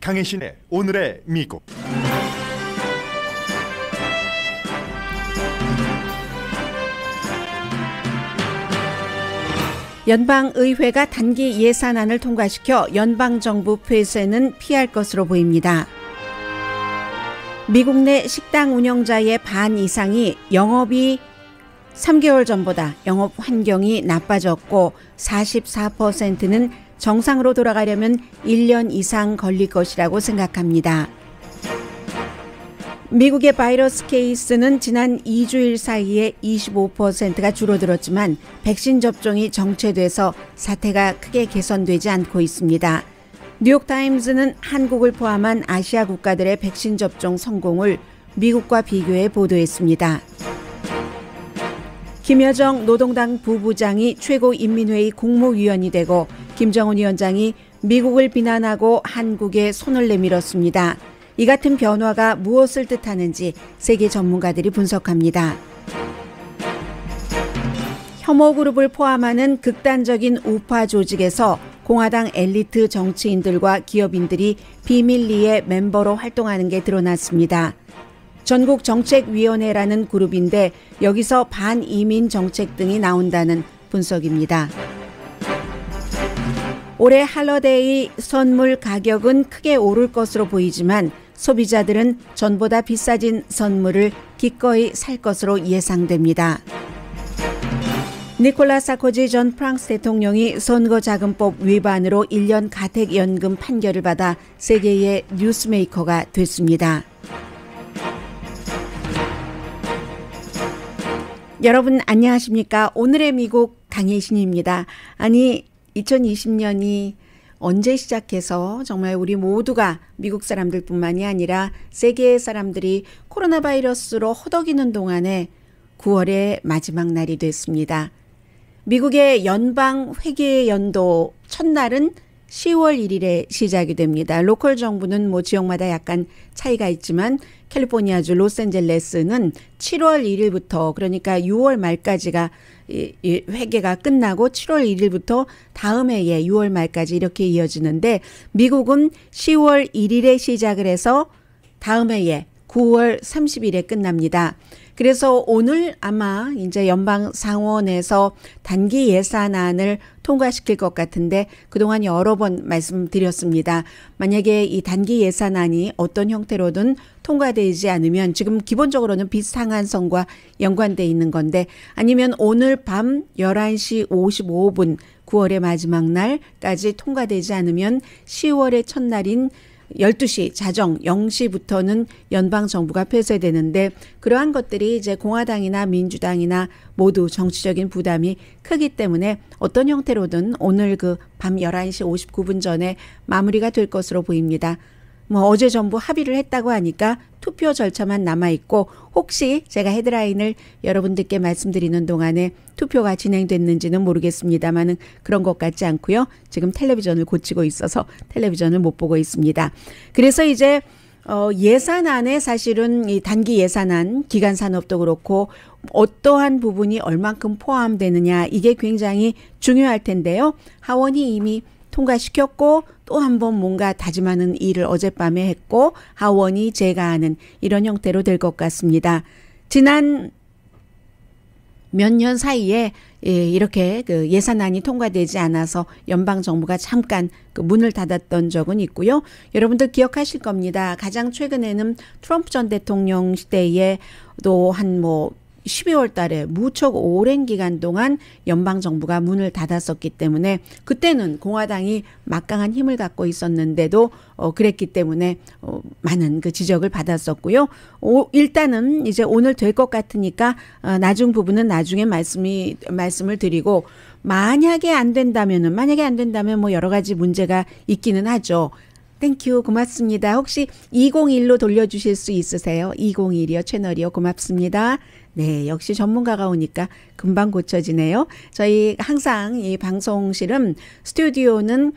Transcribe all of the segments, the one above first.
강혜신의 오늘의 미국. 연방의회가 단기 예산안을 통과시켜 연방정부 폐쇄는 피할 것으로 보입니다. 미국 내 식당 운영자의 반 이상이 영업이 3개월 전보다 영업 환경이 나빠졌고 44%는 정상으로 돌아가려면 1년 이상 걸릴 것이라고 생각합니다. 미국의 바이러스 케이스는 지난 2주일 사이에 25%가 줄어들었지만 백신 접종이 정체돼서 사태가 크게 개선되지 않고 있습니다. 뉴욕타임즈는 한국을 포함한 아시아 국가들의 백신 접종 성공을 미국과 비교해 보도했습니다. 김여정 노동당 부부장이 최고인민회의 국무위원이 되고 김정은 위원장이 미국을 비난하고 한국에 손을 내밀었습니다. 이 같은 변화가 무엇을 뜻하는지 세계 전문가들이 분석합니다. 혐오 그룹을 포함하는 극단적인 우파 조직에서 공화당 엘리트 정치인들과 기업인들이 비밀리에 멤버로 활동하는 게 드러났습니다. 전국정책위원회라는 그룹인데 여기서 반이민 정책 등이 나온다는 분석입니다. 올해 할러데이 선물 가격은 크게 오를 것으로 보이지만 소비자들은 전보다 비싸진 선물을 기꺼이 살 것으로 예상됩니다. 니콜라 사코지 전 프랑스 대통령이 선거자금법 위반으로 1년 가택연금 판결을 받아 세계의 뉴스메이커가 됐습니다. 여러분 안녕하십니까? 오늘의 미국 강혜신입니다. 아니 2020년이 언제 시작해서 정말 우리 모두가 미국 사람들뿐만이 아니라 세계의 사람들이 코로나 바이러스로 허덕이는 동안에 9월의 마지막 날이 됐습니다. 미국의 연방 회계 연도 첫날은 10월 1일에 시작이 됩니다. 로컬 정부는 지역마다 약간 차이가 있지만 캘리포니아주 로스앤젤레스는 7월 1일부터 그러니까 6월 말까지가 회계가 끝나고 7월 1일부터 다음 해에 6월 말까지 이렇게 이어지는데 미국은 10월 1일에 시작을 해서 다음 해에 9월 30일에 끝납니다. 그래서 오늘 아마 이제 연방 상원에서 단기 예산안을 통과시킬 것 같은데 그동안 여러 번 말씀드렸습니다. 만약에 이 단기 예산안이 어떤 형태로든 통과되지 않으면 지금 기본적으로는 비상한선과 연관돼 있는 건데 아니면 오늘 밤 11시 55분 9월의 마지막 날까지 통과되지 않으면 10월의 첫날인 12시 자정 0시부터는 연방정부가 폐쇄되는데 그러한 것들이 이제 공화당이나 민주당이나 모두 정치적인 부담이 크기 때문에 어떤 형태로든 오늘 그 밤 11시 59분 전에 마무리가 될 것으로 보입니다. 어제 전부 합의를 했다고 하니까 투표 절차만 남아있고 혹시 제가 헤드라인을 여러분들께 말씀드리는 동안에 투표가 진행됐는지는 모르겠습니다만은 그런 것 같지 않고요. 지금 텔레비전을 고치고 있어서 텔레비전을 못 보고 있습니다. 그래서 이제 예산안에 사실은 이 단기 예산안 기간 산업도 그렇고 어떠한 부분이 얼만큼 포함되느냐 이게 굉장히 중요할 텐데요. 하원이 이미 통과시켰고 또 한 번 뭔가 다짐하는 일을 어젯밤에 했고 하원이 제가하는 이런 형태로 될 것 같습니다. 지난 몇 년 사이에 이렇게 그 예산안이 통과되지 않아서 연방정부가 잠깐 그 문을 닫았던 적은 있고요. 여러분들 기억하실 겁니다. 가장 최근에는 트럼프 전 대통령 시대에 또 한 12월 달에 무척 오랜 기간 동안 연방정부가 문을 닫았었기 때문에 그때는 공화당이 막강한 힘을 갖고 있었는데도 그랬기 때문에 많은 그 지적을 받았었고요. 일단은 이제 오늘 될 것 같으니까 나중 부분은 나중에 말씀을 드리고 만약에 안 된다면 여러 가지 문제가 있기는 하죠. 땡큐 고맙습니다. 혹시 201로 돌려주실 수 있으세요? 201이요 채널이요. 고맙습니다. 네, 역시 전문가가 오니까 금방 고쳐지네요. 저희 항상 이 방송실은 스튜디오는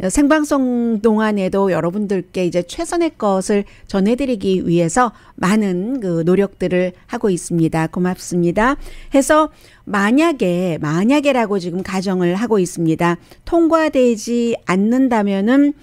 생방송 동안에도 여러분들께 이제 최선의 것을 전해드리기 위해서 많은 그 노력들을 하고 있습니다. 고맙습니다. 해서 만약에라고 지금 가정을 하고 있습니다. 통과되지 않는다면은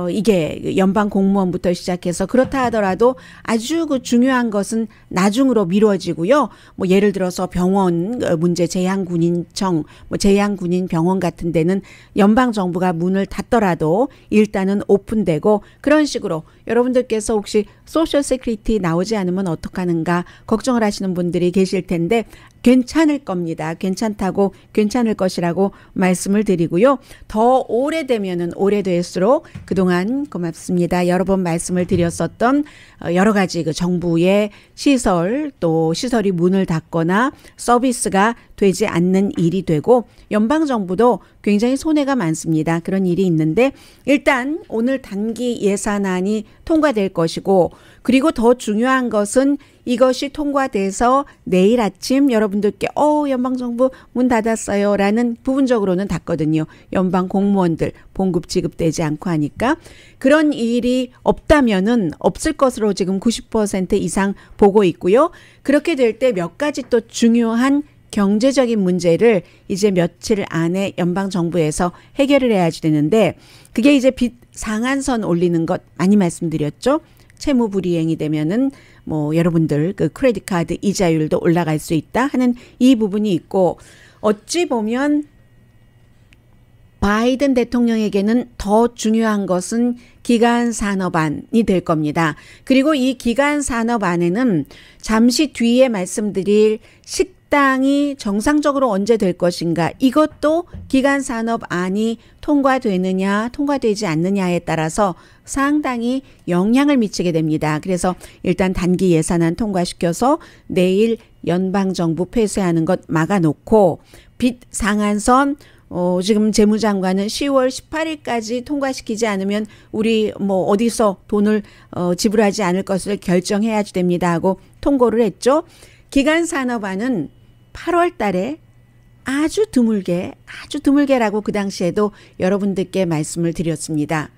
이게 연방 공무원부터 시작해서 그렇다 하더라도 아주 그 중요한 것은 나중으로 미뤄지고요. 뭐 예를 들어서 병원 문제, 제향군인청, 뭐 제향군인병원 같은 데는 연방 정부가 문을 닫더라도 일단은 오픈되고 그런 식으로 여러분들께서 혹시 소셜 세큐리티 나오지 않으면 어떡하는가 걱정을 하시는 분들이 계실 텐데 괜찮을 겁니다. 괜찮다고 괜찮을 것이라고 말씀을 드리고요. 더 오래되면은 오래될수록 그동안 고맙습니다. 여러 번 말씀을 드렸었던 여러 가지 그 정부의 시설 또 시설이 문을 닫거나 서비스가 되지 않는 일이 되고 연방정부도 굉장히 손해가 많습니다. 그런 일이 있는데 일단 오늘 단기 예산안이 통과될 것이고 그리고 더 중요한 것은 이것이 통과돼서 내일 아침 여러분들께 연방정부 문 닫았어요 라는 부분적으로는 닫거든요. 연방 공무원들 봉급 지급되지 않고 하니까 그런 일이 없다면은 없을 것으로 지금 90% 이상 보고 있고요. 그렇게 될 때 몇 가지 또 중요한 경제적인 문제를 이제 며칠 안에 연방정부에서 해결을 해야지 되는데 그게 이제 빚 상한선 올리는 것 많이 말씀드렸죠. 채무 불이행이 되면은 뭐 여러분들 그 크레딧 카드 이자율도 올라갈 수 있다 하는 이 부분이 있고 어찌 보면 바이든 대통령에게는 더 중요한 것은 기간 산업안이 될 겁니다. 그리고 이 기간 산업안에는 잠시 뒤에 말씀드릴 식당이 정상적으로 언제 될 것인가 이것도 기간 산업안이 통과되느냐 통과되지 않느냐에 따라서 상당히 영향을 미치게 됩니다. 그래서 일단 단기 예산안 통과시켜서 내일 연방정부 폐쇄하는 것 막아놓고 빚 상한선 지금 재무장관은 10월 18일까지 통과시키지 않으면 우리 뭐 어디서 돈을 지불하지 않을 것을 결정해야지 됩니다 하고 통고를 했죠. 기간산업안은 8월 달에 아주 드물게라고 그 당시에도 여러분들께 말씀을 드렸습니다.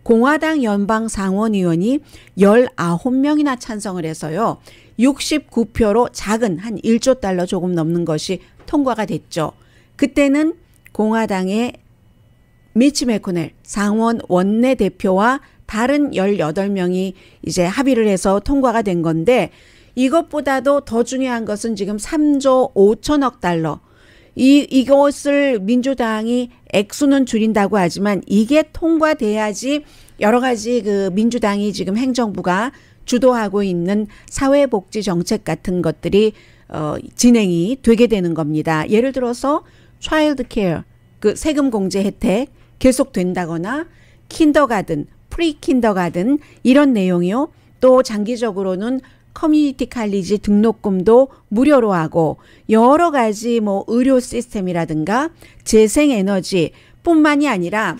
공화당 연방 상원의원이 19명이나 찬성을 해서요. 69표로 작은 한 1조 달러 조금 넘는 것이 통과가 됐죠. 그때는 공화당의 미치 매코넬 상원 원내대표와 다른 18명이 이제 합의를 해서 통과가 된 건데 이것보다도 더 중요한 것은 지금 3조 5천억 달러 이것을 민주당이 액수는 줄인다고 하지만 이게 통과돼야지 여러 가지 그 민주당이 지금 행정부가 주도하고 있는 사회복지 정책 같은 것들이 진행이 되게 되는 겁니다. 예를 들어서 차일드 케어 그 세금 공제 혜택 계속된다거나 킨더가든, 프리킨더가든 이런 내용이요. 또 장기적으로는 커뮤니티 칼리지 등록금도 무료로 하고 여러 가지 뭐 의료 시스템이라든가 재생에너지 뿐만이 아니라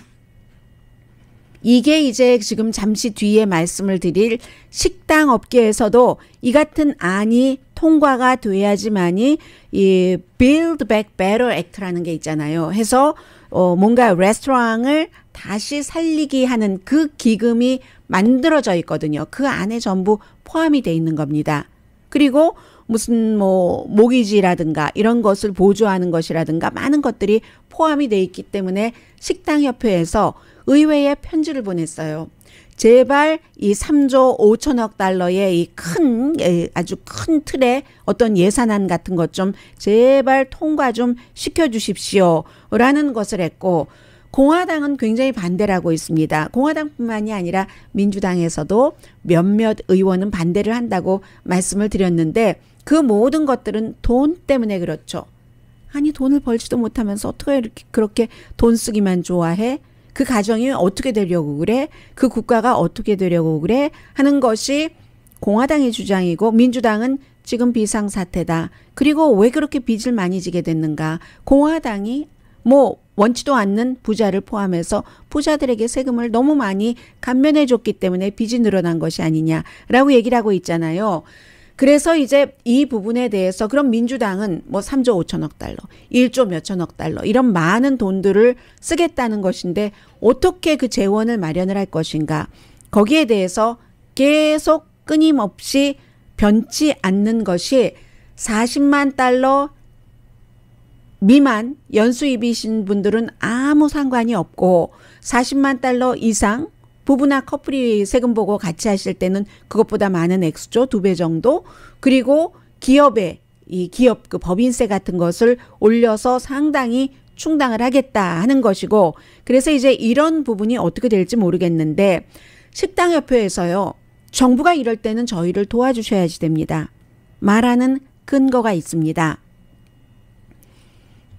이게 이제 지금 잠시 뒤에 말씀을 드릴 식당 업계에서도 이 같은 안이 통과가 돼야지만이 이 Build Back Better Act라는 게 있잖아요. 해서 뭔가 레스토랑을 다시 살리기 하는 그 기금이 만들어져 있거든요. 그 안에 전부 포함이 돼 있는 겁니다. 그리고 무슨 뭐 모기지라든가 이런 것을 보조하는 것이라든가 많은 것들이 포함이 돼 있기 때문에 식당협회에서 의회에 편지를 보냈어요. 제발 이 3조 5천억 달러의 이 아주 큰 틀의 어떤 예산안 같은 것 좀 제발 통과 좀 시켜주십시오 라는 것을 했고 공화당은 굉장히 반대를 하고 있습니다. 공화당뿐만이 아니라 민주당에서도 몇몇 의원은 반대를 한다고 말씀을 드렸는데 그 모든 것들은 돈 때문에 그렇죠. 아니 돈을 벌지도 못하면서 어떻게 이렇게 그렇게 돈 쓰기만 좋아해? 그 가정이 어떻게 되려고 그래? 그 국가가 어떻게 되려고 그래? 하는 것이 공화당의 주장이고 민주당은 지금 비상사태다. 그리고 왜 그렇게 빚을 많이 지게 됐는가? 공화당이 뭐 원치도 않는 부자를 포함해서 부자들에게 세금을 너무 많이 감면해 줬기 때문에 빚이 늘어난 것이 아니냐라고 얘기를 하고 있잖아요. 그래서 이제 이 부분에 대해서 그럼 민주당은 뭐 3조 5천억 달러, 1조 몇천억 달러 이런 많은 돈들을 쓰겠다는 것인데 어떻게 그 재원을 마련을 할 것인가. 거기에 대해서 계속 끊임없이 변치 않는 것이 40만 달러 미만 연수입이신 분들은 아무 상관이 없고 40만 달러 이상 부부나 커플이 세금 보고 같이 하실 때는 그것보다 많은 액수죠. 2배 정도. 그리고 이 기업 그 법인세 같은 것을 올려서 상당히 충당을 하겠다 하는 것이고, 그래서 이제 이런 부분이 어떻게 될지 모르겠는데 식당협회에서요, 정부가 이럴 때는 저희를 도와주셔야지 됩니다. 말하는 근거가 있습니다.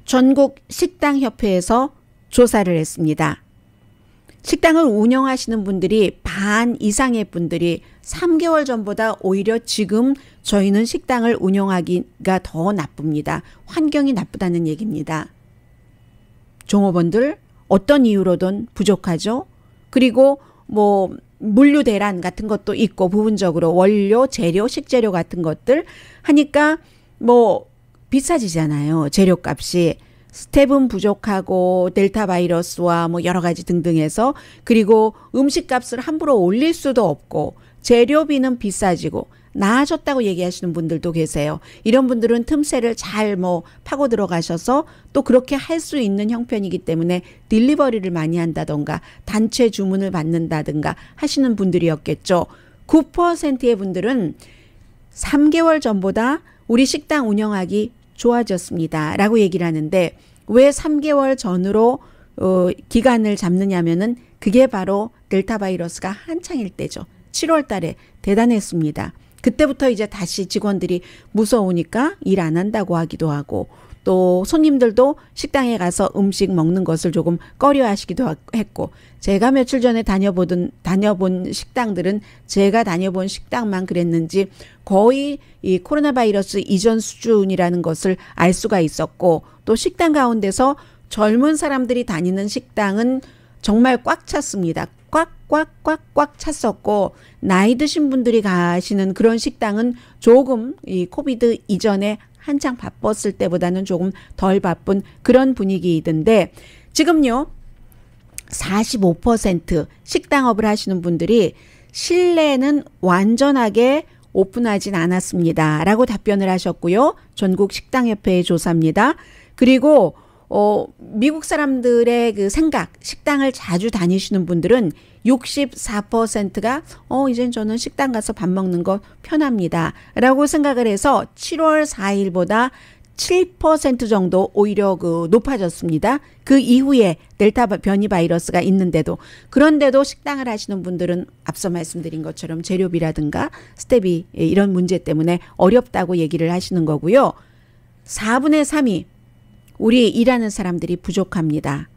전국 식당협회에서 조사를 했습니다. 식당을 운영하시는 분들이 반 이상의 분들이 3개월 전보다 오히려 지금 저희는 식당을 운영하기가 더 나쁩니다. 환경이 나쁘다는 얘기입니다. 종업원들 어떤 이유로든 부족하죠. 그리고 뭐 물류 대란 같은 것도 있고 부분적으로 원료, 재료, 식재료 같은 것들 하니까 뭐 비싸지잖아요. 재료값이. 스텝은 부족하고 델타 바이러스와 뭐 여러 가지 등등 해서, 그리고 음식값을 함부로 올릴 수도 없고 재료비는 비싸지고 나아졌다고 얘기하시는 분들도 계세요. 이런 분들은 틈새를 잘 뭐 파고 들어가셔서 또 그렇게 할 수 있는 형편이기 때문에 딜리버리를 많이 한다던가 단체 주문을 받는다든가 하시는 분들이었겠죠. 9%의 분들은 3개월 전보다 우리 식당 운영하기 좋아졌습니다 라고 얘기를 하는데, 왜 3개월 전으로 기간을 잡느냐면은 그게 바로 델타 바이러스가 한창일 때죠. 7월 달에 대단했습니다. 그때부터 이제 다시 직원들이 무서우니까 일 안 한다고 하기도 하고, 또 손님들도 식당에 가서 음식 먹는 것을 조금 꺼려 하시기도 했고, 제가 며칠 전에 다녀본 식당들은 제가 다녀본 식당만 그랬는지 거의 이 코로나 바이러스 이전 수준이라는 것을 알 수가 있었고, 또 식당 가운데서 젊은 사람들이 다니는 식당은 정말 꽉 찼습니다. 꽉 찼었고, 나이 드신 분들이 가시는 그런 식당은 조금 이 코비드 이전에 한창 바빴을 때보다는 조금 덜 바쁜 그런 분위기이던데, 지금요 45% 식당업을 하시는 분들이 실내는 완전하게 오픈하진 않았습니다 라고 답변을 하셨고요. 전국 식당협회의 조사입니다. 그리고 미국 사람들의 그 생각, 식당을 자주 다니시는 분들은 64%가 이젠 저는 식당 가서 밥 먹는 거 편합니다 라고 생각을 해서 7월 4일보다 7% 정도 오히려 높아졌습니다. 그 이후에 델타 변이 바이러스가 있는데도, 그런데도 식당을 하시는 분들은 앞서 말씀드린 것처럼 재료비라든가 스텝이 이런 문제 때문에 어렵다고 얘기를 하시는 거고요. 4분의 3이 우리 일하는 사람들이 부족합니다.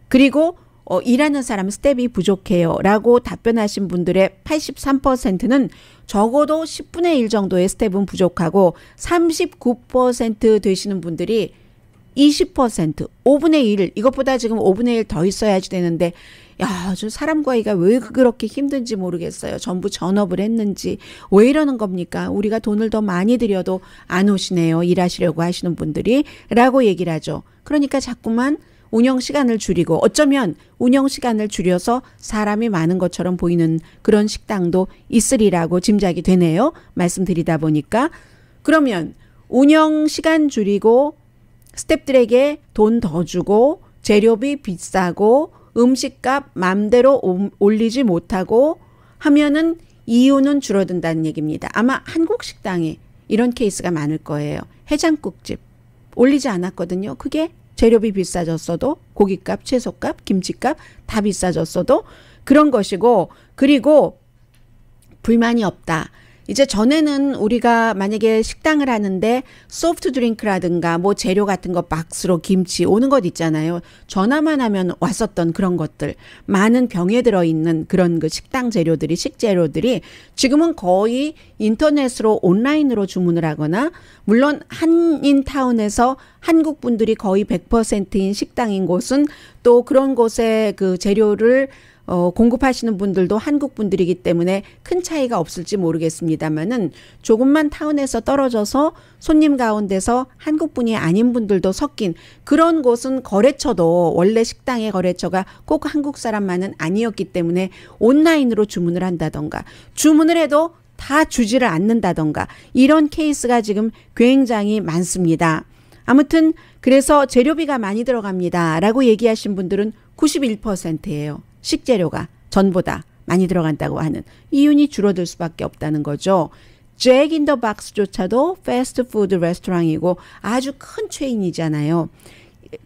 그리고 일하는 사람 스텝이 부족해요 라고 답변하신 분들의 83%는 적어도 10분의 1 정도의 스텝은 부족하고, 39% 되시는 분들이 20%, 5분의 1, 이것보다 지금 5분의 1 더 있어야지 되는데, 야, 저 사람 구하기가 왜 그렇게 힘든지 모르겠어요. 전부 전업을 했는지 왜 이러는 겁니까? 우리가 돈을 더 많이 들여도 안 오시네요. 일하시려고 하시는 분들이 라고 얘기를 하죠. 그러니까 자꾸만 운영 시간을 줄이고, 어쩌면 운영 시간을 줄여서 사람이 많은 것처럼 보이는 그런 식당도 있으리라고 짐작이 되네요. 말씀드리다 보니까. 그러면 운영 시간 줄이고 스태프들에게 돈 더 주고 재료비 비싸고 음식값 맘대로 올리지 못하고 하면은 이윤은 줄어든다는 얘기입니다. 아마 한국 식당에 이런 케이스가 많을 거예요. 해장국집 올리지 않았거든요. 그게 재료비 비싸졌어도, 고기값, 채소값, 김치값 다 비싸졌어도 그런 것이고, 그리고 불만이 없다. 이제 전에는 우리가 만약에 식당을 하는데 소프트 드링크라든가 뭐 재료 같은 거 박스로 김치 오는 것 있잖아요. 전화만 하면 왔었던 그런 것들, 많은 병에 들어있는 그런 그 식당 재료들이, 식재료들이 지금은 거의 인터넷으로 온라인으로 주문을 하거나, 물론 한인타운에서 한국 분들이 거의 100%인 식당인 곳은 또 그런 곳에 그 재료를 공급하시는 분들도 한국 분들이기 때문에 큰 차이가 없을지 모르겠습니다만은, 조금만 타운에서 떨어져서 손님 가운데서 한국 분이 아닌 분들도 섞인 그런 곳은 거래처도 원래 식당의 거래처가 꼭 한국 사람만은 아니었기 때문에 온라인으로 주문을 한다던가, 주문을 해도 다 주지를 않는다던가, 이런 케이스가 지금 굉장히 많습니다. 아무튼 그래서 재료비가 많이 들어갑니다 라고 얘기하신 분들은 91%예요. 식재료가 전보다. 많이 들어간다고 하는 이윤이 줄어들 수밖에 없다는 거죠. 잭 인 더 박스조차도 패스트푸드 레스토랑이고 아주 큰 체인이잖아요.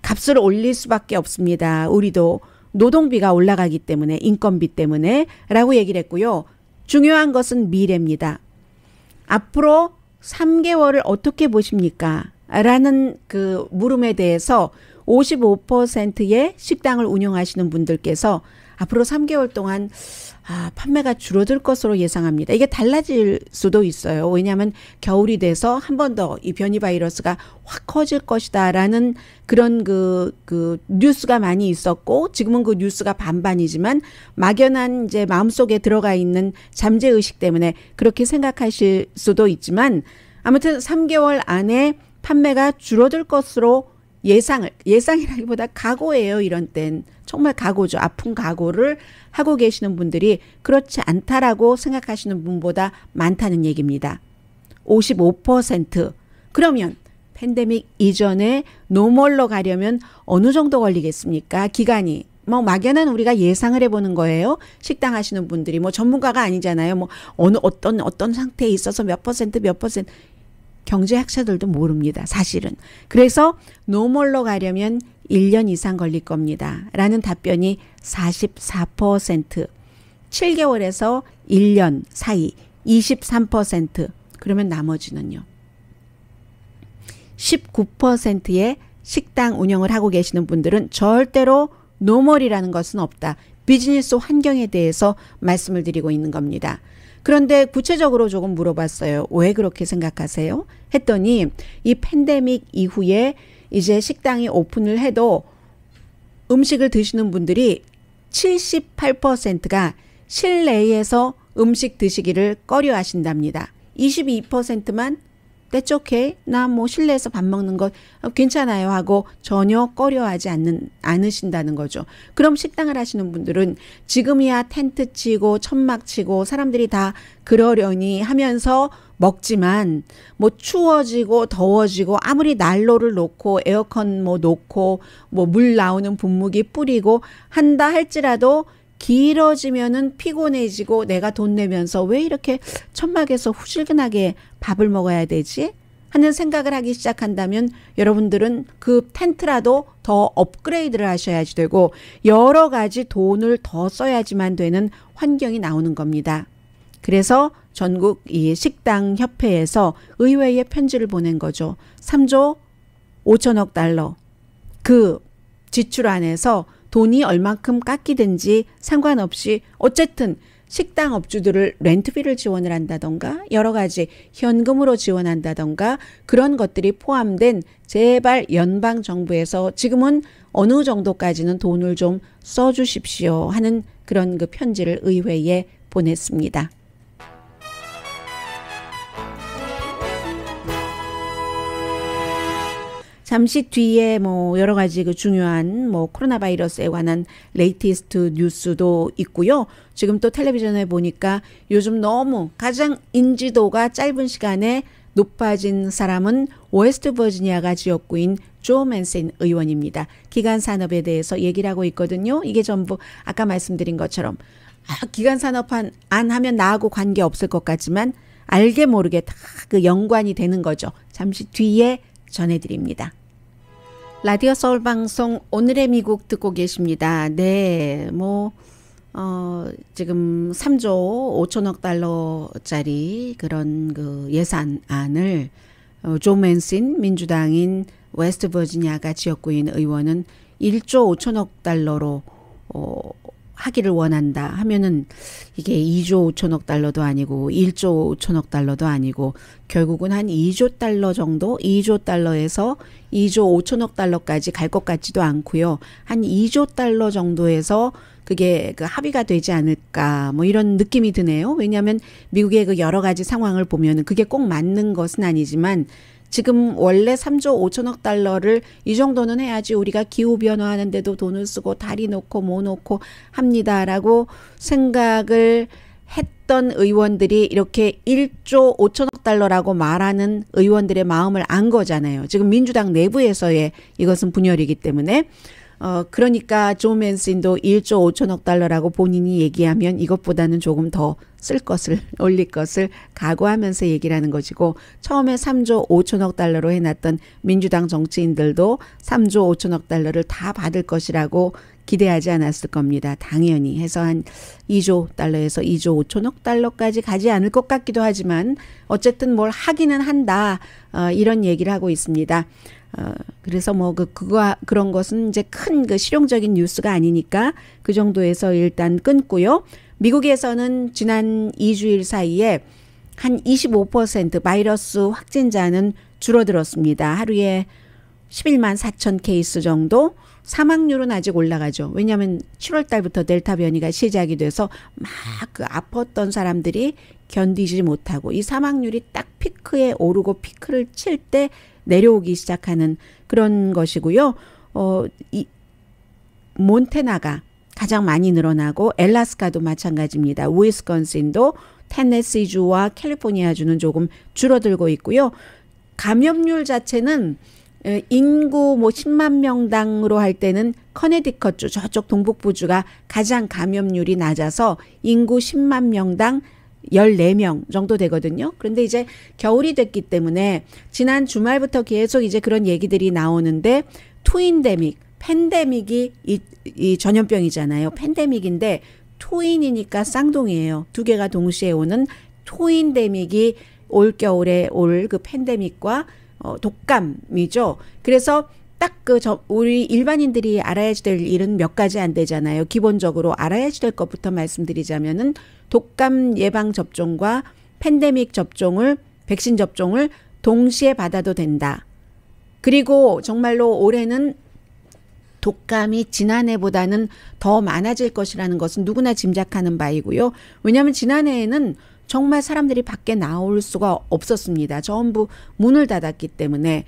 값을 올릴 수밖에 없습니다. 우리도 노동비가 올라가기 때문에 인건비 때문에 라고 얘기를 했고요. 중요한 것은 미래입니다. 앞으로 3개월을 어떻게 보십니까? 라는 그 물음에 대해서 55%의 식당을 운영하시는 분들께서 앞으로 3개월 동안 판매가 줄어들 것으로 예상합니다. 이게 달라질 수도 있어요. 왜냐하면 겨울이 돼서 한 번 더 이 변이 바이러스가 확 커질 것이다라는 그런 그 뉴스가 많이 있었고 지금은 그 뉴스가 반반이지만 막연한 이제 마음속에 들어가 있는 잠재 의식 때문에 그렇게 생각하실 수도 있지만 아무튼 3개월 안에 판매가 줄어들 것으로 예상이라기보다 각오예요. 이런 땐 정말 각오죠. 아픈 각오를 하고 계시는 분들이 그렇지 않다라고 생각하시는 분보다 많다는 얘기입니다. 55%. 그러면 팬데믹 이전에 노멀로 가려면 어느 정도 걸리겠습니까? 기간이. 뭐 막연한 우리가 예상을 해보는 거예요. 식당 하시는 분들이 뭐 전문가가 아니잖아요. 뭐 어떤 상태에 있어서 몇 퍼센트 경제학자들도 모릅니다. 사실은. 그래서 노멀로 가려면 1년 이상 걸릴 겁니다. 라는 답변이 44%, 7개월에서 1년 사이 23%, 그러면 나머지는요. 19%의 식당 운영을 하고 계시는 분들은 절대로 노멀이라는 것은 없다. 비즈니스 환경에 대해서 말씀을 드리고 있는 겁니다. 그런데 구체적으로 조금 물어봤어요. 왜 그렇게 생각하세요? 했더니 이 팬데믹 이후에 이제 식당이 오픈을 해도 음식을 드시는 분들이 78%가 실내에서 음식 드시기를 꺼려 하신답니다. 22%만 That's okay. 나 뭐 실내에서 밥 먹는 거 괜찮아요 하고 전혀 꺼려하지 않으신다는 거죠. 그럼 식당을 하시는 분들은 지금이야 텐트 치고 천막 치고 사람들이 다 그러려니 하면서 먹지만 뭐 추워지고 더워지고 아무리 난로를 놓고 에어컨 뭐 놓고 뭐 물 나오는 분무기 뿌리고 한다 할지라도 길어지면은 피곤해지고 내가 돈 내면서 왜 이렇게 천막에서 후질근하게 밥을 먹어야 되지? 하는 생각을 하기 시작한다면 여러분들은 그 텐트라도 더 업그레이드를 하셔야지 되고 여러 가지 돈을 더 써야지만 되는 환경이 나오는 겁니다. 그래서 전국 이 식당 협회에서 의회에 편지를 보낸 거죠. 3조 5천억 달러 그 지출 안에서 돈이 얼만큼 깎이든지 상관없이 어쨌든 식당 업주들을 렌트비를 지원을 한다던가 여러 가지 현금으로 지원한다던가 그런 것들이 포함된 제발 연방정부에서 지금은 어느 정도까지는 돈을 좀 써주십시오 하는 그런 그 편지를 의회에 보냈습니다. 잠시 뒤에 뭐 여러 가지 그 중요한 뭐 코로나 바이러스에 관한 레이티스트 뉴스도 있고요. 지금 또 텔레비전에 보니까 요즘 너무 가장 인지도가 짧은 시간에 높아진 사람은 웨스트 버지니아가 지역구인 조 맨신 의원입니다. 기간 산업에 대해서 얘기를 하고 있거든요. 이게 전부 아까 말씀드린 것처럼 기간 산업 안 하면 나하고 관계 없을 것 같지만 알게 모르게 다 그 연관이 되는 거죠. 잠시 뒤에 전해드립니다. 라디오 서울 방송 오늘의 미국 듣고 계십니다. 네, 지금 3조 5천억 달러짜리 그런 그 예산안을 조 맨신 민주당인 웨스트 버지니아가 지역구인 의원은 1조 5천억 달러로 하기를 원한다 하면은 이게 2조 5천억 달러도 아니고 1조 5천억 달러도 아니고 결국은 한 2조 달러 정도 2조 달러에서 2조 5천억 달러까지 갈 것 같지도 않고요. 한 2조 달러 정도에서 그게 그 합의가 되지 않을까 뭐 이런 느낌이 드네요. 왜냐하면 미국의 그 여러 가지 상황을 보면은 그게 꼭 맞는 것은 아니지만 지금 원래 3조 5천억 달러를 이 정도는 해야지 우리가 기후변화하는데도 돈을 쓰고 다리 놓고 뭐 놓고 합니다라고 생각을 했던 의원들이 이렇게 1조 5천억 달러라고 말하는 의원들의 마음을 안 거잖아요. 지금 민주당 내부에서의 이것은 분열이기 때문에 그러니까 조 맨슨도 1조 5천억 달러라고 본인이 얘기하면 이것보다는 조금 더 쓸 것을 올릴 것을 각오하면서 얘기를 하는 것이고 처음에 3조 5천억 달러로 해놨던 민주당 정치인들도 3조 5천억 달러를 다 받을 것이라고 기대하지 않았을 겁니다. 당연히 해서 한 2조 달러에서 2조 5천억 달러까지 가지 않을 것 같기도 하지만 어쨌든 뭘 하기는 한다. 이런 얘기를 하고 있습니다. 그래서 뭐 그런 것은 이제 큰 그 실용적인 뉴스가 아니니까 그 정도에서 일단 끊고요. 미국에서는 지난 2주일 사이에 한 25% 바이러스 확진자는 줄어들었습니다. 하루에 11만 4천 케이스 정도. 사망률은 아직 올라가죠. 왜냐하면 7월 달부터 델타 변이가 시작이 돼서 막 그 아팠던 사람들이 견디지 못하고 이 사망률이 딱 피크에 오르고 피크를 칠 때 내려오기 시작하는 그런 것이고요. 이 몬태나가 가장 많이 늘어나고 엘라스카도 마찬가지입니다. 위스콘신도 테네시주와 캘리포니아주는 조금 줄어들고 있고요. 감염률 자체는 인구 뭐 10만 명당으로 할 때는 커네디컷주 저쪽 동북부주가 가장 감염률이 낮아서 인구 10만 명당 14명 정도 되거든요. 그런데 이제 겨울이 됐기 때문에 지난 주말부터 계속 이제 그런 얘기들이 나오는데 트윈데믹, 팬데믹이 이 전염병이잖아요. 팬데믹인데 트윈이니까 쌍둥이에요. 두 개가 동시에 오는 트윈데믹이 올 겨울에 올 그 팬데믹과 독감이죠. 그래서 딱 우리 일반인들이 알아야 될 일은 몇 가지 안 되잖아요. 기본적으로 알아야 될 것부터 말씀드리자면은 독감 예방 접종과 팬데믹 접종을 백신 접종을 동시에 받아도 된다. 그리고 정말로 올해는 독감이 지난해보다는 더 많아질 것이라는 것은 누구나 짐작하는 바이고요. 왜냐하면 지난해에는 정말 사람들이 밖에 나올 수가 없었습니다. 전부 문을 닫았기 때문에.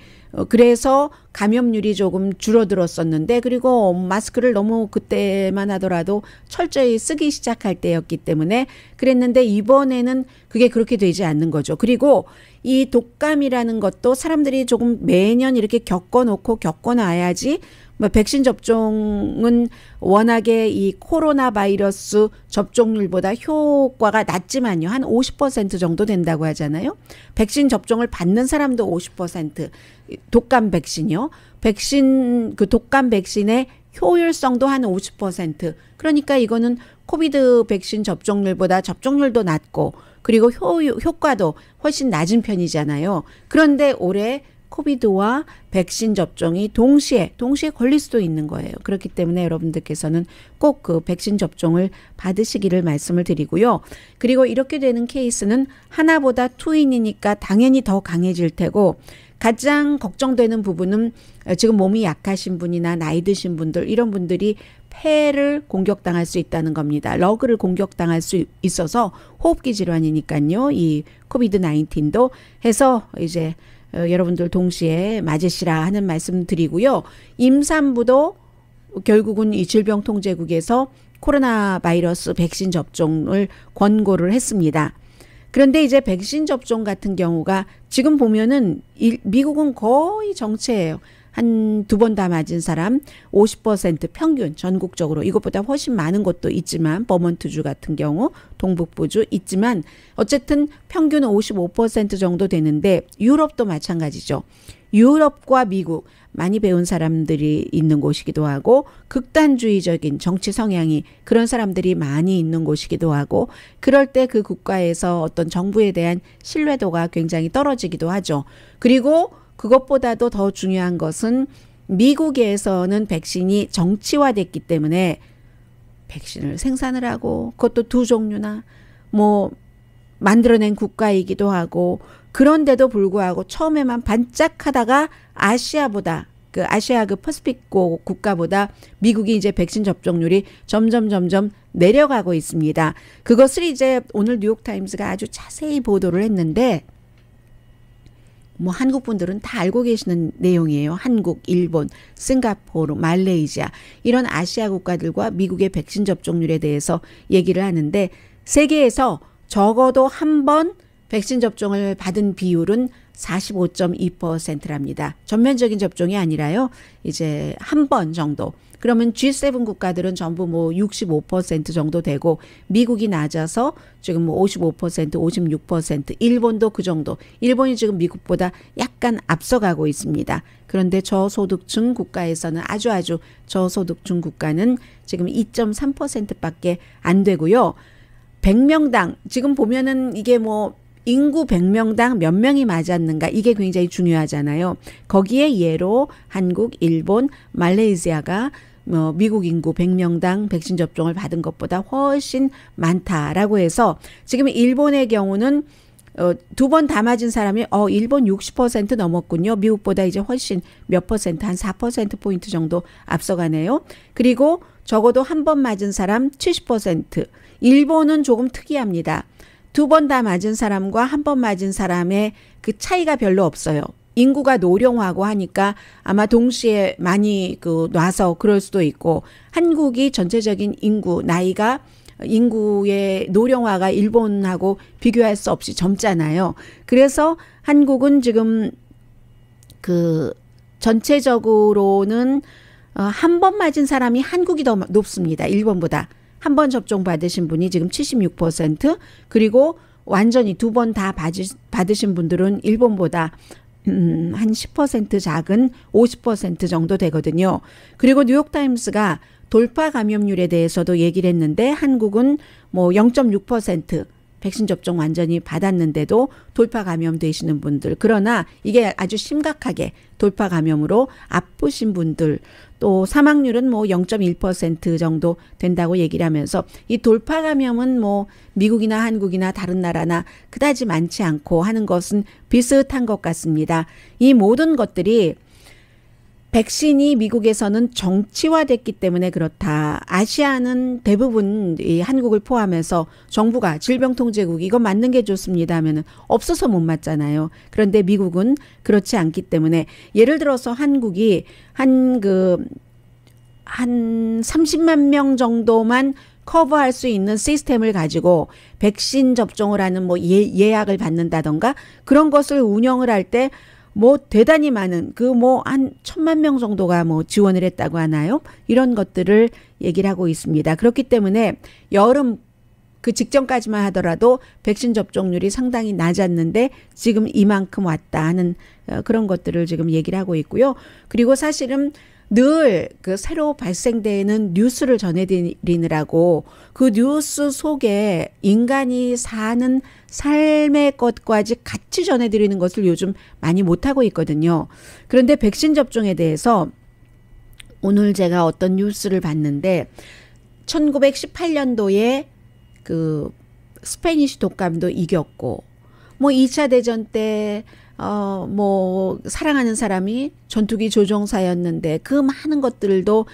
그래서 감염률이 조금 줄어들었었는데 그리고 마스크를 너무 그때만 하더라도 철저히 쓰기 시작할 때였기 때문에 그랬는데 이번에는 그게 그렇게 되지 않는 거죠. 그리고 이 독감이라는 것도 사람들이 조금 매년 이렇게 겪어놔야지 뭐 백신 접종은 워낙에 이 코로나 바이러스 접종률보다 효과가 낮지만요. 한 50% 정도 된다고 하잖아요. 백신 접종을 받는 사람도 50%. 독감 백신이요. 그 독감 백신의 효율성도 한 50%. 그러니까 이거는 코비드 백신 접종률보다 접종률도 낮고 그리고 효과도 훨씬 낮은 편이잖아요. 그런데 올해 코비드와 백신 접종이 동시에 걸릴 수도 있는 거예요. 그렇기 때문에 여러분들께서는 꼭 그 백신 접종을 받으시기를 말씀을 드리고요. 그리고 이렇게 되는 케이스는 하나보다 투인이니까 당연히 더 강해질 테고 가장 걱정되는 부분은 지금 몸이 약하신 분이나 나이 드신 분들 이런 분들이 폐를 공격당할 수 있다는 겁니다. 러그를 공격당할 수 있어서 호흡기 질환이니까요. 이 코비드 19도 해서 이제 여러분들 동시에 맞으시라 하는 말씀 드리고요. 임산부도 결국은 이 질병통제국에서 코로나 바이러스 백신 접종을 권고를 했습니다. 그런데 이제 백신 접종 같은 경우가 지금 보면은 미국은 거의 정체예요. 한 2번 다 맞은 사람 50% 평균 전국적으로 이것보다 훨씬 많은 곳도 있지만 버몬트주 같은 경우 동북부주 있지만 어쨌든 평균은 55% 정도 되는데 유럽도 마찬가지죠. 유럽과 미국 많이 배운 사람들이 있는 곳이기도 하고 극단주의적인 정치 성향이 그런 사람들이 많이 있는 곳이기도 하고 그럴 때 그 국가에서 어떤 정부에 대한 신뢰도가 굉장히 떨어지기도 하죠. 그리고 그것보다도 더 중요한 것은 미국에서는 백신이 정치화됐기 때문에 백신을 생산을 하고 그것도 2종류나 뭐 만들어낸 국가이기도 하고 그런데도 불구하고 처음에만 반짝하다가 아시아 그 퍼시픽 국가보다 미국이 이제 백신 접종률이 점점 내려가고 있습니다. 그것을 이제 오늘 뉴욕타임스가 아주 자세히 보도를 했는데 뭐 한국 분들은 다 알고 계시는 내용이에요. 한국, 일본, 싱가포르, 말레이시아 이런 아시아 국가들과 미국의 백신 접종률에 대해서 얘기를 하는데 세계에서 적어도 한 번 백신 접종을 받은 비율은 45.2%랍니다. 전면적인 접종이 아니라요. 이제 한 번 정도. 그러면 G7 국가들은 전부 뭐 65% 정도 되고 미국이 낮아서 지금 뭐 55%, 56%, 일본도 그 정도. 일본이 지금 미국보다 약간 앞서가고 있습니다. 그런데 저소득층 국가에서는 아주 저소득층 국가는 지금 2.3%밖에 안 되고요. 100명당 지금 보면은 이게 뭐 인구 100명당 몇 명이 맞았는가 이게 굉장히 중요하잖아요. 거기에 예로 한국, 일본, 말레이시아가 미국 인구 100명당 백신 접종을 받은 것보다 훨씬 많다라고 해서 지금 일본의 경우는 2번 다 맞은 사람이 일본 60% 넘었군요. 미국보다 이제 훨씬 몇 퍼센트 한 4%포인트 정도 앞서가네요. 그리고 적어도 한 번 맞은 사람 70%. 일본은 조금 특이합니다. 2번 다 맞은 사람과 한 번 맞은 사람의 그 차이가 별로 없어요. 인구가 노령화고 하니까 아마 동시에 많이 놔서 그럴 수도 있고 한국이 전체적인 인구의 노령화가 일본하고 비교할 수 없이 젊잖아요. 그래서 한국은 지금 전체적으로는 한 번 맞은 사람이 한국이 더 높습니다. 일본보다. 한 번 접종 받으신 분이 지금 76%, 그리고 완전히 2번 다 받으신 분들은 일본보다 한 10% 작은 50% 정도 되거든요. 그리고 뉴욕타임스가 돌파 감염률에 대해서도 얘기를 했는데 한국은 뭐 0.6% 백신 접종 완전히 받았는데도 돌파 감염되시는 분들, 그러나 이게 아주 심각하게 돌파 감염으로 아프신 분들, 또 사망률은 뭐 0.1% 정도 된다고 얘기를 하면서 이 돌파 감염은 뭐 미국이나 한국이나 다른 나라나 그다지 많지 않고 하는 것은 비슷한 것 같습니다. 이 모든 것들이 백신이 미국에서는 정치화됐기 때문에 그렇다. 아시아는 대부분 이 한국을 포함해서 정부가 질병통제국 이거 맞는 게 좋습니다 하면은 없어서 못 맞잖아요. 그런데 미국은 그렇지 않기 때문에 예를 들어서 한국이 한 30만 명 정도만 커버할 수 있는 시스템을 가지고 백신 접종을 하는 뭐 예약을 받는다던가 그런 것을 운영을 할 때 뭐 대단히 많은 한 1,000만 명 정도가 뭐 지원을 했다고 하나요? 이런 것들을 얘기를 하고 있습니다. 그렇기 때문에 여름 그 직전까지만 하더라도 백신 접종률이 상당히 낮았는데 지금 이만큼 왔다 하는 그런 것들을 지금 얘기를 하고 있고요. 그리고 사실은 늘 새로 발생되는 뉴스를 전해드리느라고 그 뉴스 속에 인간이 사는 삶의 것까지 같이 전해드리는 것을 요즘 많이 못하고 있거든요. 그런데 백신 접종에 대해서 오늘 제가 어떤 뉴스를 봤는데 1918년도에 스페니쉬 독감도 이겼고 뭐 2차 대전 때 사랑하는 사람이 전투기 조종사였는데 그 많은 것들도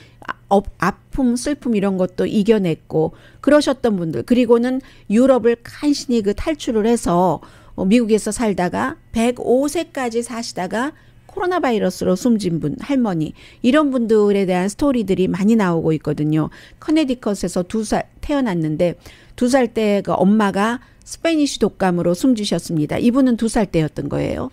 아픔, 슬픔 이런 것도 이겨냈고 그러셨던 분들, 그리고는 유럽을 간신히 탈출을 해서 미국에서 살다가 105세까지 사시다가 코로나 바이러스로 숨진 분, 할머니, 이런 분들에 대한 스토리들이 많이 나오고 있거든요. 커네디컷에서 2살 태어났는데 2살 때 엄마가 스페니쉬 독감으로 숨지셨습니다. 이분은 2살 때였던 거예요.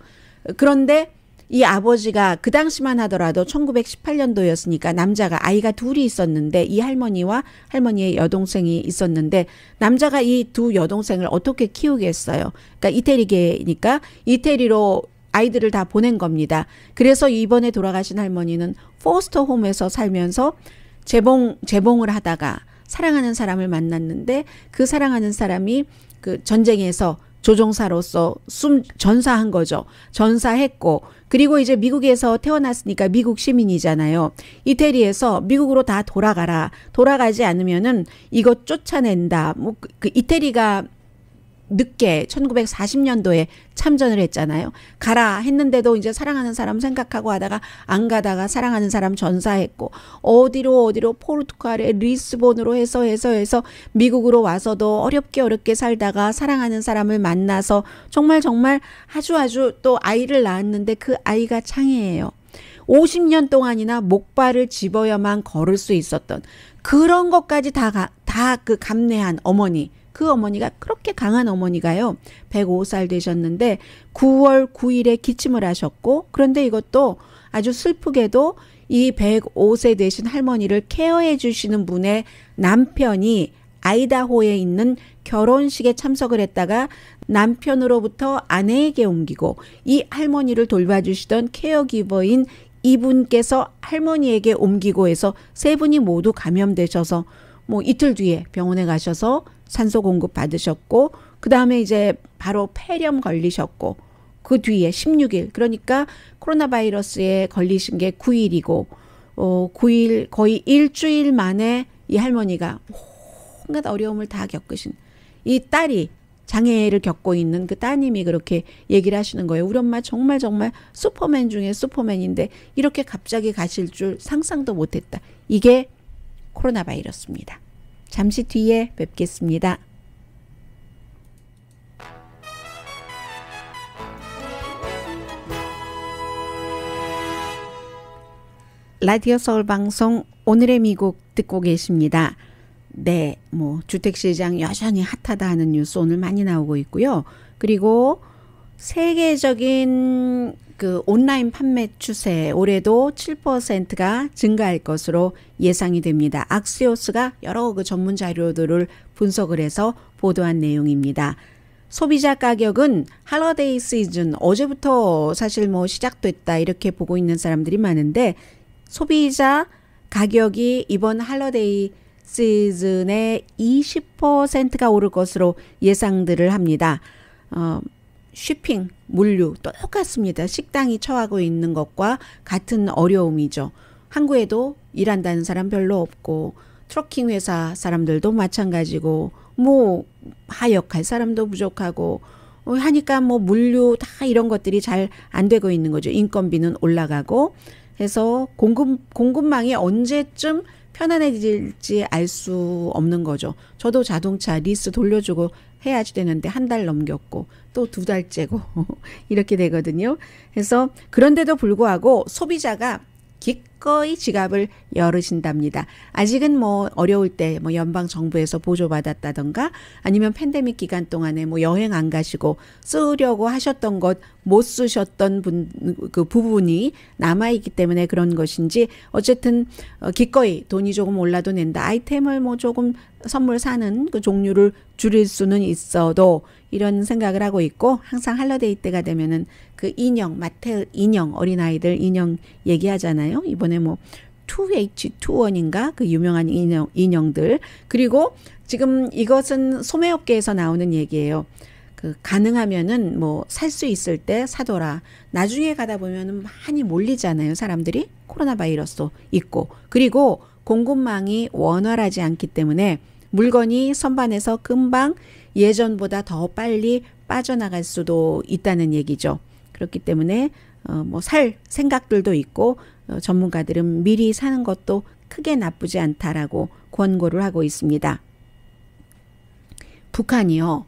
그런데 이 아버지가 그 당시만 하더라도 1918년도였으니까 남자가 아이가 둘이 있었는데 이 할머니와 할머니의 여동생이 있었는데 남자가 이 두 여동생을 어떻게 키우겠어요. 그러니까 이태리계니까 이태리로 아이들을 다 보낸 겁니다. 그래서 이번에 돌아가신 할머니는 포스터 홈에서 살면서 재봉을 하다가 사랑하는 사람을 만났는데 그 사랑하는 사람이 전쟁에서 조종사로서 전사한 거죠. 전사했고, 그리고 이제 미국에서 태어났으니까 미국 시민이잖아요. 이태리에서 미국으로 다 돌아가라. 돌아가지 않으면은 이거 쫓아낸다. 이태리가 늦게 1940년도에 참전을 했잖아요. 가라 했는데도 이제 사랑하는 사람 생각하고 하다가 안 가다가 사랑하는 사람 전사했고 어디로 포르투갈에 리스본으로 해서 미국으로 와서도 어렵게 살다가 사랑하는 사람을 만나서 정말 아주 또 아이를 낳았는데 그 아이가 장애예요. 50년 동안이나 목발을 집어야만 걸을 수 있었던 그런 것까지 다 감내한 어머니. 그 어머니가 그렇게 강한 어머니가요. 105살 되셨는데 9월 9일에 기침을 하셨고, 그런데 이것도 아주 슬프게도 이 105세 되신 할머니를 케어해 주시는 분의 남편이 아이다호에 있는 결혼식에 참석을 했다가 남편으로부터 아내에게 옮기고 이 할머니를 돌봐주시던 케어기버인 이분께서 할머니에게 옮기고 해서 세 분이 모두 감염되셔서 뭐 이틀 뒤에 병원에 가셔서 산소 공급 받으셨고 그 다음에 이제 바로 폐렴 걸리셨고 그 뒤에 16일 그러니까 코로나 바이러스에 걸리신 게 9일이고 9일 거의 일주일 만에 이 할머니가 온갖 어려움을 다 겪으신 이 딸이 장애를 겪고 있는 그 따님이 그렇게 얘기를 하시는 거예요. 우리 엄마 정말 슈퍼맨 중에 슈퍼맨인데 이렇게 갑자기 가실 줄 상상도 못했다. 이게 코로나 바이러스입니다. 잠시 뒤에 뵙겠습니다. 라디오 서울 방송 오늘의 미국 듣고 계십니다. 네, 뭐 주택시장 여전히 핫하다 하는 뉴스 오늘 많이 나오고 있고요. 그리고 세계적인 그 온라인 판매 추세 올해도 7%가 증가할 것으로 예상이 됩니다. 악시오스가 여러 그 전문 자료들을 분석을 해서 보도한 내용입니다. 소비자 가격은 할러데이 시즌 어제부터 사실 뭐 시작됐다 이렇게 보고 있는 사람들이 많은데 소비자 가격이 이번 할러데이 시즌에 20%가 오를 것으로 예상들을 합니다. 쇼핑, 물류 똑같습니다. 식당이 처하고 있는 것과 같은 어려움이죠. 한국에도 일한다는 사람 별로 없고 트러킹 회사 사람들도 마찬가지고 뭐 하역할 사람도 부족하고 하니까 뭐 물류 다 이런 것들이 잘 안 되고 있는 거죠. 인건비는 올라가고 해서 공급망이 언제쯤 편안해질지 알 수 없는 거죠. 저도 자동차 리스 돌려주고 해야지 되는데 한 달 넘겼고 또 2달째고 이렇게 되거든요. 그래서 그런데도 불구하고 소비자가 기꺼이 지갑을 열으신답니다. 아직은 뭐 어려울 때 뭐 연방 정부에서 보조받았다던가 아니면 팬데믹 기간 동안에 뭐 여행 안 가시고 쓰려고 하셨던 것 못 쓰셨던 그 부분이 남아있기 때문에 그런 것인지 어쨌든 기꺼이 돈이 조금 올라도 낸다. 아이템을 뭐 조금 선물 사는 그 종류를 줄일 수는 있어도 이런 생각을 하고 있고 항상 할러데이 때가 되면은 그 인형 마텔 인형 어린아이들 인형 얘기하잖아요. 이번에 뭐 2H21인가 그 유명한 인형들 그리고 지금 이것은 소매업계에서 나오는 얘기예요. 그 가능하면은 뭐 살 수 있을 때 사둬라. 나중에 가다 보면은 많이 몰리잖아요. 사람들이 코로나 바이러스도 있고 그리고 공급망이 원활하지 않기 때문에 물건이 선반에서 금방 예전보다 더 빨리 빠져나갈 수도 있다는 얘기죠. 그렇기 때문에 뭐 살 생각들도 있고 전문가들은 미리 사는 것도 크게 나쁘지 않다라고 권고를 하고 있습니다. 북한이요.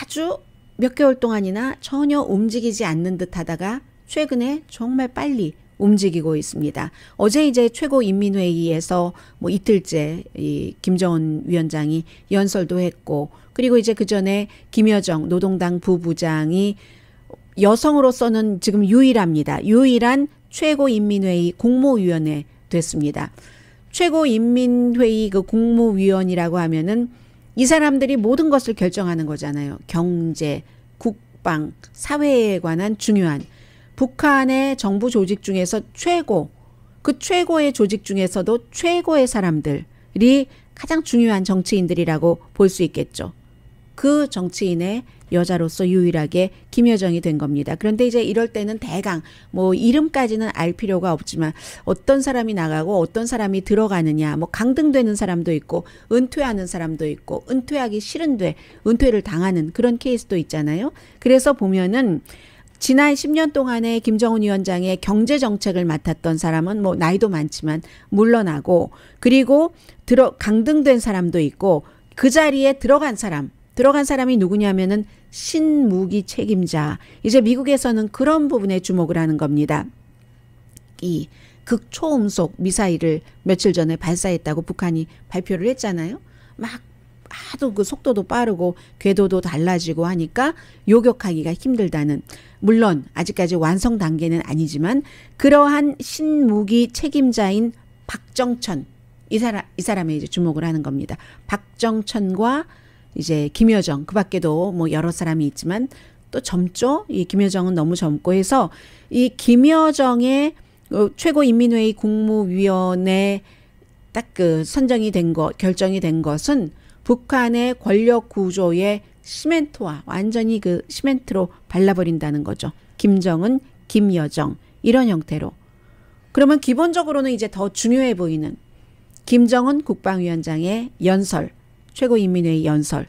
아주 몇 개월 동안이나 전혀 움직이지 않는 듯 하다가 최근에 정말 빨리 움직이고 있습니다. 어제 이제 최고인민회의에서 뭐 이틀째 이 김정은 위원장이 연설도 했고 그리고 이제 그 전에 김여정 노동당 부부장이 여성으로서는 지금 유일합니다. 유일한 최고인민회의 국무위원회 됐습니다. 최고인민회의 그 국무위원이라고 하면은 이 사람들이 모든 것을 결정하는 거잖아요. 경제, 국방, 사회에 관한 중요한 북한의 정부 조직 중에서 그 최고의 조직 중에서도 최고의 사람들이 가장 중요한 정치인들이라고 볼 수 있겠죠. 그 정치인의 여자로서 유일하게 김여정이 된 겁니다. 그런데 이제 이럴 때는 대강 뭐 이름까지는 알 필요가 없지만 어떤 사람이 나가고 어떤 사람이 들어가느냐 뭐 강등되는 사람도 있고 은퇴하는 사람도 있고 은퇴하기 싫은데 은퇴를 당하는 그런 케이스도 있잖아요. 그래서 보면은 지난 10년 동안에 김정은 위원장의 경제 정책을 맡았던 사람은 뭐 나이도 많지만 물러나고 그리고 강등된 사람도 있고 그 자리에 들어간 사람이 누구냐면은 신무기 책임자. 이제 미국에서는 그런 부분에 주목을 하는 겁니다. 이 극초음속 미사일을 며칠 전에 발사했다고 북한이 발표를 했잖아요. 막 하도 그 속도도 빠르고 궤도도 달라지고 하니까 요격하기가 힘들다는, 물론 아직까지 완성 단계는 아니지만 그러한 신무기 책임자인 박정천, 이 사람에 이제 주목을 하는 겁니다. 박정천과 이제 김여정, 그 밖에도 뭐 여러 사람이 있지만 또 젊죠. 이 김여정은 너무 젊고 해서 이 김여정의 최고인민회의 국무위원회 딱 그 선정이 된 것, 결정이 된 것은 북한의 권력 구조의 시멘트화, 완전히 그 시멘트로 발라버린다는 거죠. 김정은, 김여정 이런 형태로. 그러면 기본적으로는 이제 더 중요해 보이는 김정은 국방위원장의 연설, 최고인민회의 연설.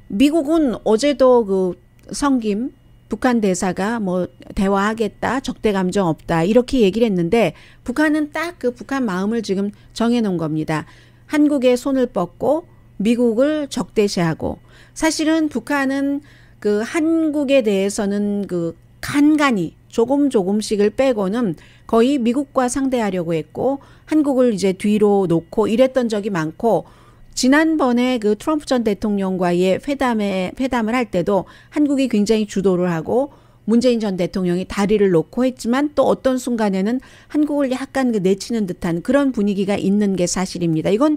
미국은 어제도 그 성김 북한 대사가 뭐 대화하겠다, 적대 감정 없다 이렇게 얘기를 했는데 북한은 딱 그 북한 마음을 지금 정해놓은 겁니다. 한국의 손을 뻗고 미국을 적대시하고, 사실은 북한은 그 한국에 대해서는 그 간간히 조금씩을 빼고는 거의 미국과 상대하려고 했고 한국을 이제 뒤로 놓고 이랬던 적이 많고, 지난번에 그 트럼프 전 대통령과의 회담을 할 때도 한국이 굉장히 주도를 하고 문재인 전 대통령이 다리를 놓고 했지만 또 어떤 순간에는 한국을 약간 그 내치는 듯한 그런 분위기가 있는 게 사실입니다. 이건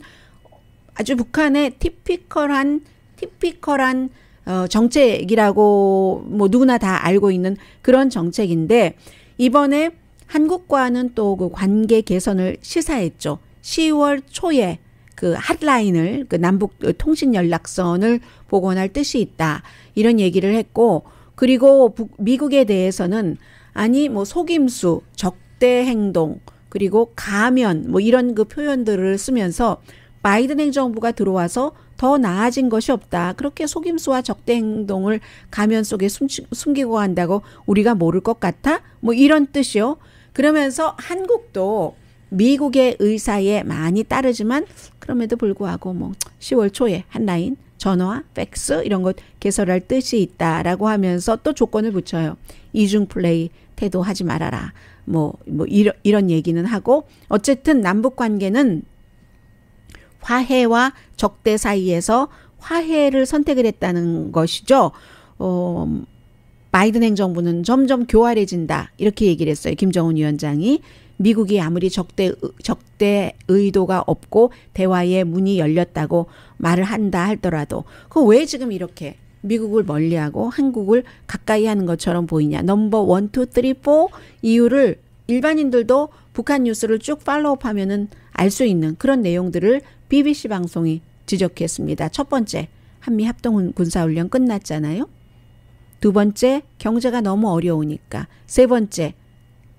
아주 북한의 티피컬한 정책이라고 뭐 누구나 다 알고 있는 그런 정책인데, 이번에 한국과는 또 그 관계 개선을 시사했죠. 10월 초에 그 핫라인을, 그 남북 통신 연락선을 복원할 뜻이 있다, 이런 얘기를 했고, 그리고 미국에 대해서는 아니 뭐 속임수, 적대 행동, 그리고 가면 뭐 이런 그 표현들을 쓰면서 바이든 행정부가 들어와서 더 나아진 것이 없다. 그렇게 속임수와 적대 행동을 가면 속에 숨기고 간다고 우리가 모를 것 같아? 뭐 이런 뜻이요. 그러면서 한국도 미국의 의사에 많이 따르지만 그럼에도 불구하고 뭐 10월 초에 핫라인, 전화, 팩스 이런 것 개설할 뜻이 있다라고 하면서 또 조건을 붙여요. 이중 플레이 태도하지 말아라. 뭐 이런 얘기는 하고, 어쨌든 남북 관계는 화해와 적대 사이에서 화해를 선택을 했다는 것이죠. 바이든 행정부는 점점 교활해진다, 이렇게 얘기를 했어요. 김정은 위원장이. 미국이 아무리 적대 의도가 없고 대화의 문이 열렸다고 말을 한다 할더라도 그 왜 지금 이렇게 미국을 멀리하고 한국을 가까이 하는 것처럼 보이냐. 넘버 1, 2, 3, 4 이유를 일반인들도 북한 뉴스를 쭉 팔로우하면은 알 수 있는 그런 내용들을 BBC 방송이 지적했습니다. 첫 번째, 한미 합동 군사훈련 끝났잖아요. 두 번째, 경제가 너무 어려우니까. 세 번째,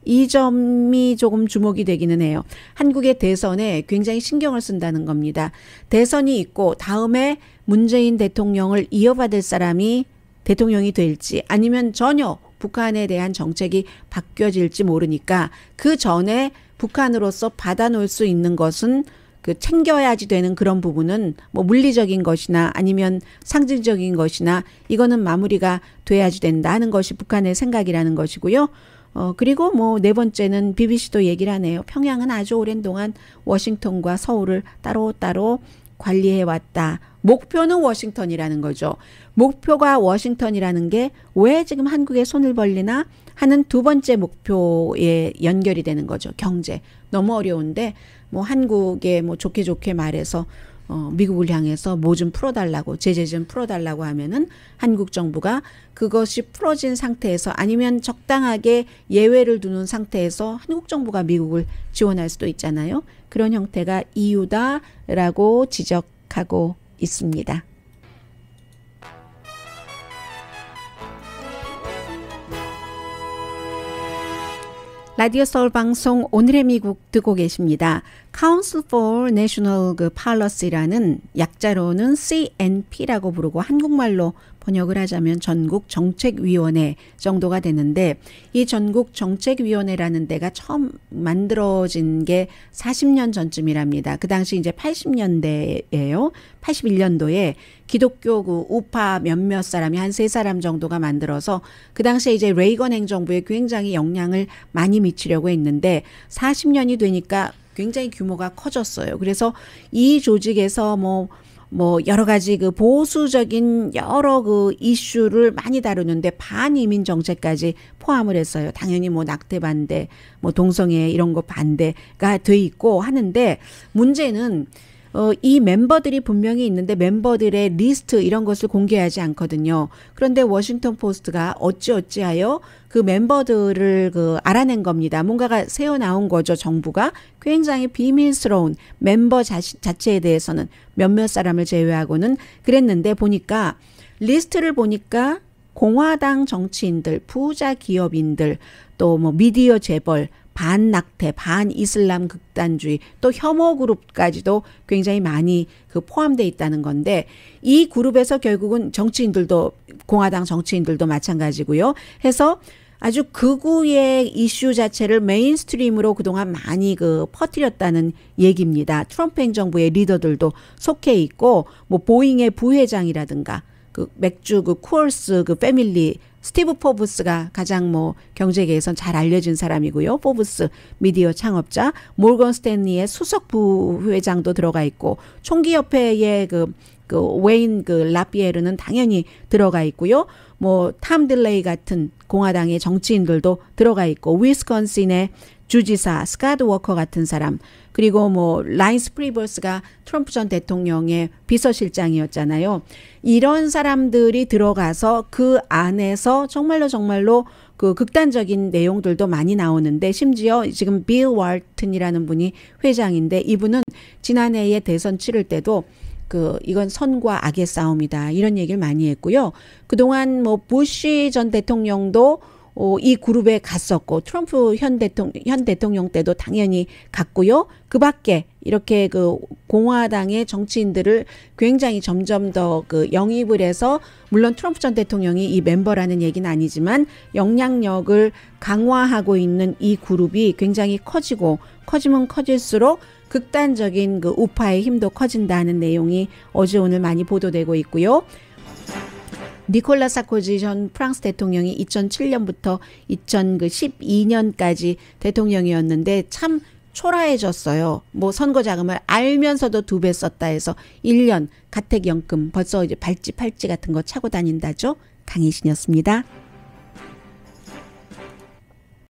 이 점이 조금 주목이 되기는 해요. 한국의 대선에 굉장히 신경을 쓴다는 겁니다. 대선이 있고 다음에 문재인 대통령을 이어받을 사람이 대통령이 될지 아니면 전혀 북한에 대한 정책이 바뀌어질지 모르니까 그 전에 북한으로서 받아놓을 수 있는 것은 그 챙겨야지 되는 그런 부분은 뭐 물리적인 것이나 아니면 상징적인 것이나 이거는 마무리가 돼야지 된다 하는 것이 북한의 생각이라는 것이고요. 그리고 뭐 네 번째는 BBC도 얘기를 하네요. 평양은 아주 오랜 동안 워싱턴과 서울을 따로따로 관리해 왔다. 목표는 워싱턴이라는 거죠. 목표가 워싱턴이라는 게 왜 지금 한국에 손을 벌리나 하는 두 번째 목표에 연결이 되는 거죠. 경제. 너무 어려운데 뭐 한국에 뭐 좋게 말해서 미국을 향해서 뭐 좀 풀어달라고, 제재 좀 풀어달라고 하면은 한국 정부가 그것이 풀어진 상태에서 아니면 적당하게 예외를 두는 상태에서 한국 정부가 미국을 지원할 수도 있잖아요. 그런 형태가 이유다라고 지적하고 있습니다. 라디오 서울 방송 오늘의 미국 듣고 계십니다. Council for National Policy라는 약자로는 CNP라고 부르고 한국말로 번역을 하자면 전국정책위원회 정도가 되는데, 이 전국정책위원회라는 데가 처음 만들어진 게 40년 전쯤이랍니다. 그 당시 이제 80년대예요. 81년도에 기독교 그 우파 몇몇 사람이 한 3사람 정도가 만들어서 그 당시에 이제 레이건 행정부에 굉장히 영향을 많이 미치려고 했는데 40년이 되니까 굉장히 규모가 커졌어요. 그래서 이 조직에서 뭐 뭐 여러 가지 그 보수적인 여러 그 이슈를 많이 다루는데 반이민 정책까지 포함을 했어요. 당연히 뭐 낙태 반대, 뭐 동성애 이런 거 반대가 돼 있고 하는데 문제는 이 멤버들이 분명히 있는데 멤버들의 리스트 이런 것을 공개하지 않거든요. 그런데 워싱턴 포스트가 어찌어찌하여 그 멤버들을 알아낸 겁니다. 뭔가가 새어 나온 거죠. 정부가 굉장히 비밀스러운 멤버 자체에 대해서는 몇몇 사람을 제외하고는 그랬는데 보니까 리스트를 보니까 공화당 정치인들, 부자 기업인들, 또 뭐 미디어 재벌, 반낙태, 반이슬람 극단주의, 또 혐오 그룹까지도 굉장히 많이 포함되어 있다는 건데 이 그룹에서 결국은 정치인들도 공화당 정치인들도 마찬가지고요. 해서 아주 극우의 이슈 자체를 메인스트림으로 그동안 많이 퍼뜨렸다는 얘기입니다. 트럼프 행정부의 리더들도 속해 있고 뭐 보잉의 부회장이라든가 맥주 쿠얼스 패밀리 스티브 포브스가 가장 뭐 경제계에선 잘 알려진 사람이고요. 포브스 미디어 창업자, 모건 스탠리의 수석 부회장도 들어가 있고 총기협회의 웨인 라피에르는 당연히 들어가 있고요. 뭐 탐 딜레이 같은 공화당의 정치인들도 들어가 있고 위스콘신의 주지사 스캇 워커 같은 사람, 그리고 뭐 라인스 프리버스가 트럼프 전 대통령의 비서실장이었잖아요. 이런 사람들이 들어가서 그 안에서 정말로 극단적인 내용들도 많이 나오는데 심지어 지금 빌 왈튼이라는 분이 회장인데 이분은 지난해에 대선 치를 때도 이건 선과 악의 싸움이다 이런 얘기를 많이 했고요. 그동안 뭐 부시 전 대통령도 이 그룹에 갔었고 트럼프 현 대통령 때도 당연히 갔고요. 그 밖에 이렇게 공화당의 정치인들을 굉장히 점점 더 영입을 해서 물론 트럼프 전 대통령이 이 멤버라는 얘기는 아니지만 영향력을 강화하고 있는 이 그룹이 굉장히 커지면 커질수록 극단적인 우파의 힘도 커진다는 내용이 어제 오늘 많이 보도되고 있고요. 니콜라 사코지 전 프랑스 대통령이 2007년부터 2012년까지 대통령이었는데 참 초라해졌어요. 뭐 선거 자금을 알면서도 2배 썼다 해서 1년 가택연금 벌써 이제 발찌 팔찌 같은 거 차고 다닌다죠. 강희신이었습니다.